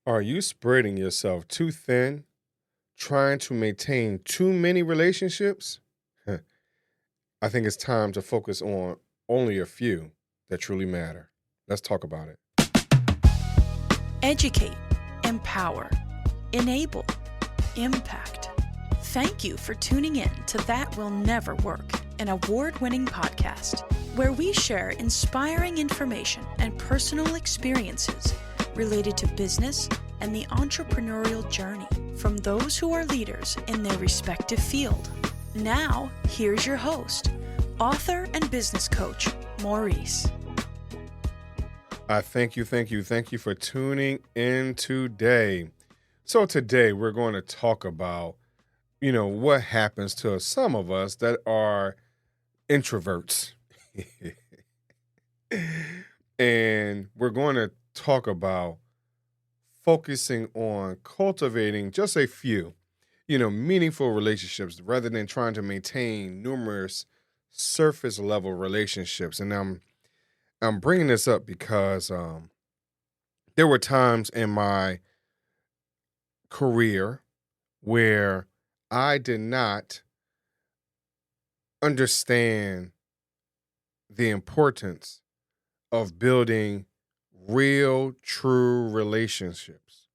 Are you spreading yourself too thin, trying to maintain too many relationships? Huh, I think it's time to focus on only a few that truly matter. Let's talk about it. Educate, empower, enable, impact. Thank you for tuning in to That Will Never Work, an award-winning podcast where we share inspiring information and personal experiences related to business and the entrepreneurial journey from those who are leaders in their respective field. Now, here's your host, author and business coach, Maurice. I thank you for tuning in today. So today we're going to talk about, what happens to some of us that are introverts. And we're going to talk about focusing on cultivating just a few, meaningful relationships rather than trying to maintain numerous surface level relationships. And I'm bringing this up because there were times in my career where I did not understand the importance of building real, true relationships.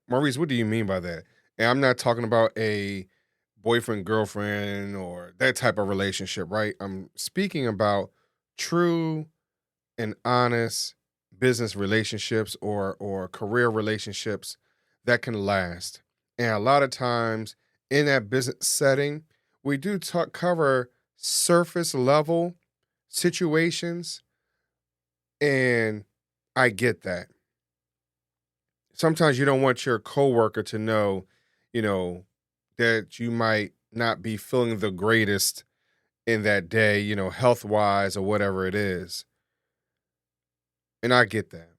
Maurice, what do you mean by that? And I'm not talking about a boyfriend, girlfriend, or that type of relationship, right? I'm speaking about true and honest business relationships or career relationships that can last. And a lot of times in that business setting, we do cover surface level situations, and I get that. Sometimes you don't want your coworker to know, you know, that you might not be feeling the greatest in that day, health wise or whatever it is. And I get that.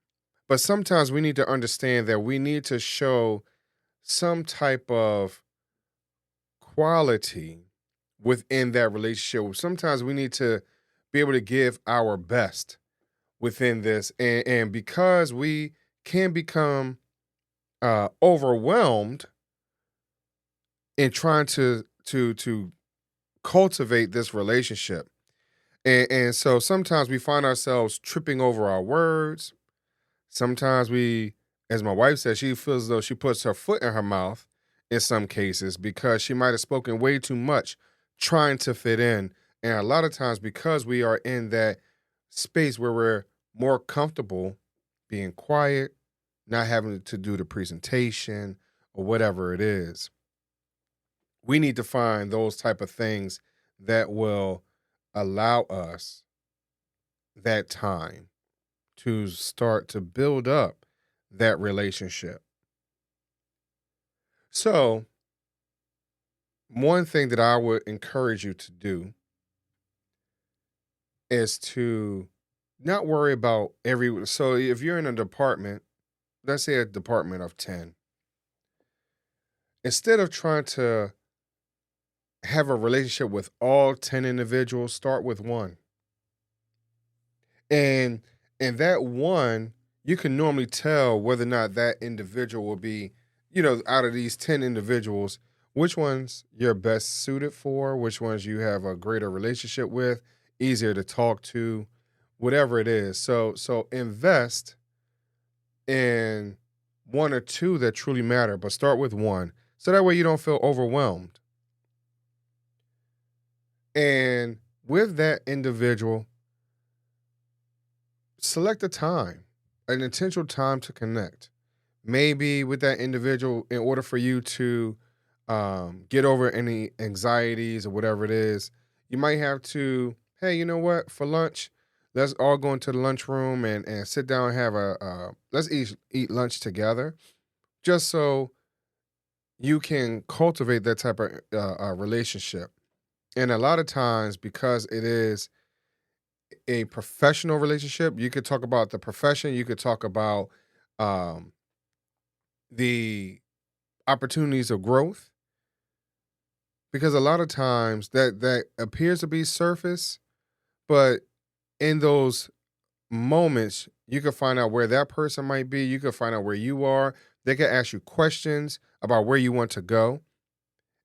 But sometimes we need to understand that we need to show some type of quality within that relationship. Sometimes we need to be able to give our best within this. And because we can become overwhelmed in trying to cultivate this relationship. And so sometimes we find ourselves tripping over our words. Sometimes we, as my wife said, she feels as though she puts her foot in her mouth in some cases because she might have spoken way too much trying to fit in. And a lot of times because we are in that space where we're more comfortable being quiet, not having to do the presentation or whatever it is, we need to find those type of things that will allow us that time to start to build up that relationship. So, one thing that I would encourage you to do is to not worry about so if you're in a department, let's say a department of 10, instead of trying to have a relationship with all 10 individuals, start with one. And that one, you can normally tell whether or not that individual will be, out of these 10 individuals, which ones you're best suited for, which ones you have a greater relationship with, easier to talk to, whatever it is. So invest in one or two that truly matter, but start with one. So that way you don't feel overwhelmed. And with that individual, select a time, an intentional time to connect. Maybe with that individual, in order for you to get over any anxieties or whatever it is, you might have to, hey, you know what? For lunch, let's all go into the lunchroom and sit down and have let's eat lunch together, just so you can cultivate that type of relationship. And a lot of times, because it is a professional relationship, you could talk about the profession, you could talk about um, the opportunities of growth, because a lot of times that appears to be surface, but in those moments, You can find out where that person might be. You can find out where you are. They can ask you questions about where you want to go.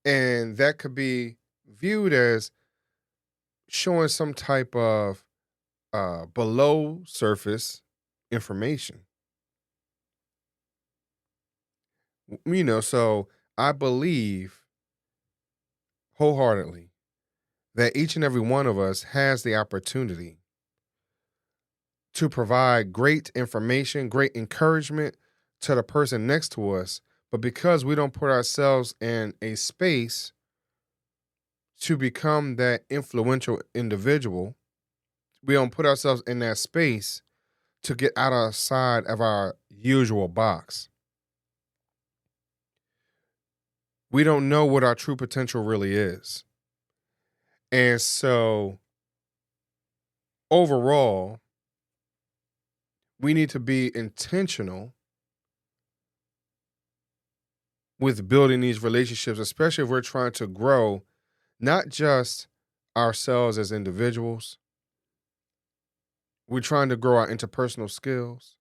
And that could be viewed as showing some type of below surface information. So I believe wholeheartedly that each and every one of us has the opportunity to provide great information, great encouragement to the person next to us. But because we don't put ourselves in a space to become that influential individual, we don't put ourselves in that space to get outside of our usual box. We don't know what our true potential really is. And so overall, we need to be intentional with building these relationships, especially if we're trying to grow not just ourselves as individuals, we're trying to grow our interpersonal skills,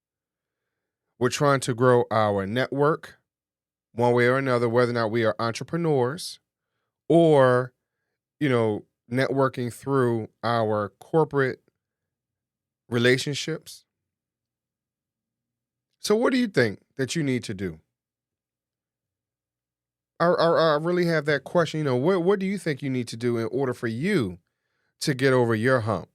we're trying to grow our network one way or another, whether or not we are entrepreneurs or, networking through our corporate relationships. So, what do you think that you need to do? I really have that question. What do you think you need to do in order for you to get over your hump?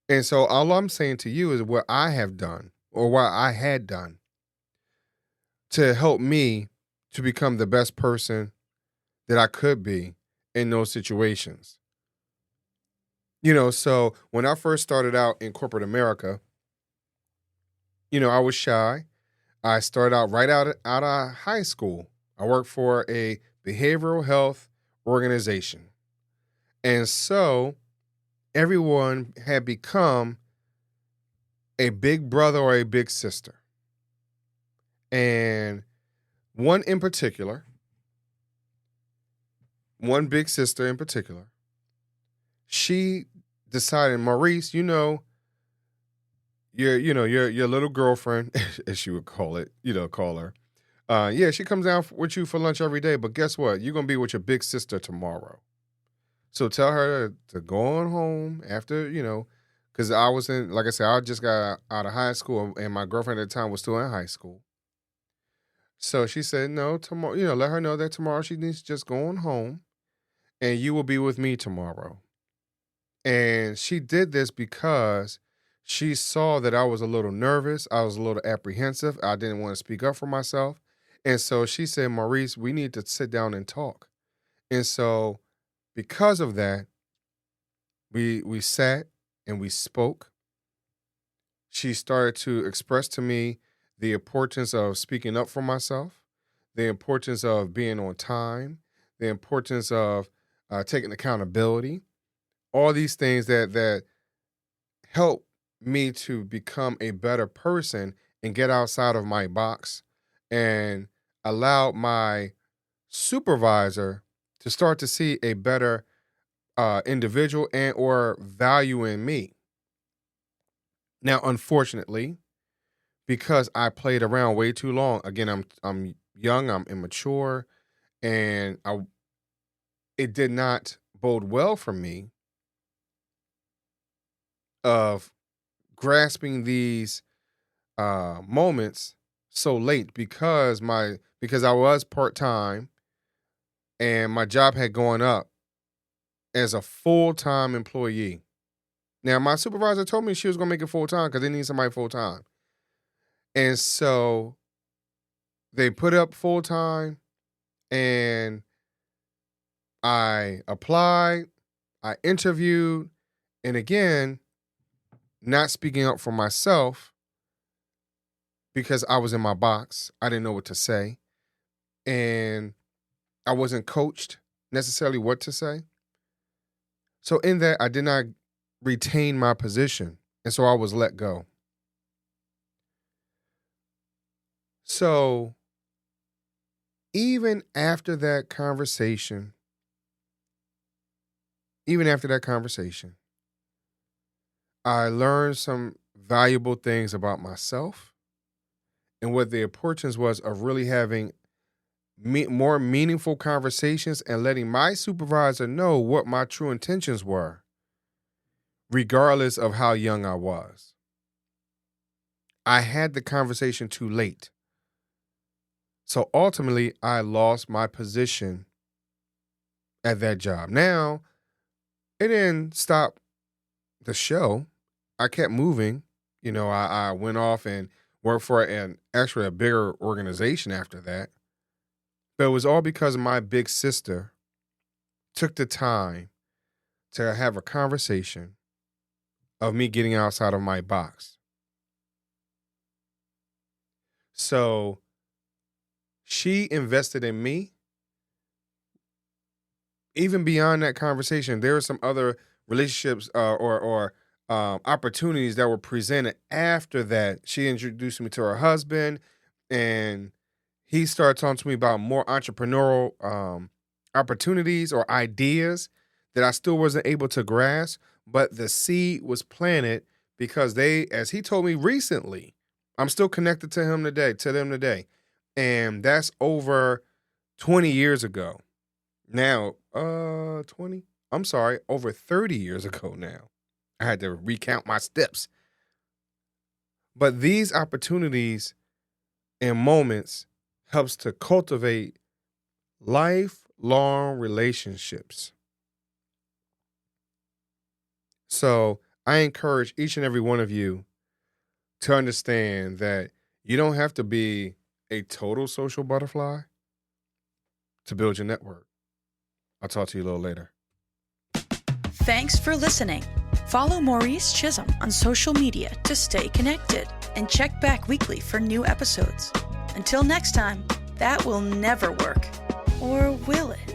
And so, all I'm saying to you is what I have done or what I had done to help me to become the best person that I could be in those situations. So when I first started out in corporate America, I was shy. I started out right out of high school. I worked for a behavioral health organization. And so everyone had become a big brother or a big sister. And one in particular, one big sister in particular, she decided, Maurice, your little girlfriend, as she would call it, call her. Yeah, she comes down with you for lunch every day, but guess what? You're gonna be with your big sister tomorrow. So tell her to go on home after, because I was in, like I said, I just got out of high school, and my girlfriend at the time was still in high school. So she said, no, tomorrow, let her know that tomorrow she needs to just go on home, and you will be with me tomorrow. And she did this because she saw that I was a little nervous. I was a little apprehensive. I didn't want to speak up for myself. And so she said, Maurice, we need to sit down and talk. And so because of that, we sat and we spoke. She started to express to me the importance of speaking up for myself, the importance of being on time, the importance of taking accountability, all these things that help me to become a better person and get outside of my box and allow my supervisor to start to see a better individual and or value in me. Now, unfortunately, because I played around way too long, again, I'm young, I'm immature, and it did not bode well for me of grasping these moments so late because I was part-time and my job had gone up as a full-time employee. Now my supervisor told me she was gonna make it full-time because they need somebody full-time. And so they put up full-time and I applied, I interviewed, and again, not speaking up for myself because I was in my box. I didn't know what to say. And I wasn't coached necessarily what to say. So in that, I did not retain my position. And so I was let go. So even after that conversation, even after that conversation, I learned some valuable things about myself and what the importance was of really having more meaningful conversations and letting my supervisor know what my true intentions were, regardless of how young I was. I had the conversation too late. So ultimately, I lost my position at that job. Now, it didn't stop the show. I kept moving. I went off and worked for actually a bigger organization after that. But it was all because my big sister took the time to have a conversation of me getting outside of my box. So she invested in me. Even beyond that conversation, there were some other relationships or opportunities that were presented after that. She introduced me to her husband, and he started talking to me about more entrepreneurial opportunities or ideas that I still wasn't able to grasp. But the seed was planted because as he told me recently, I'm still connected to them today. And that's over 20 years ago. Now, 20? I'm sorry, over 30 years ago now. I had to recount my steps. But these opportunities and moments helps to cultivate lifelong relationships. So I encourage each and every one of you to understand that you don't have to be a total social butterfly to build your network. I'll talk to you a little later. Thanks for listening. Follow Maurice Chisholm on social media to stay connected and check back weekly for new episodes. Until next time, that will never work. Or will it?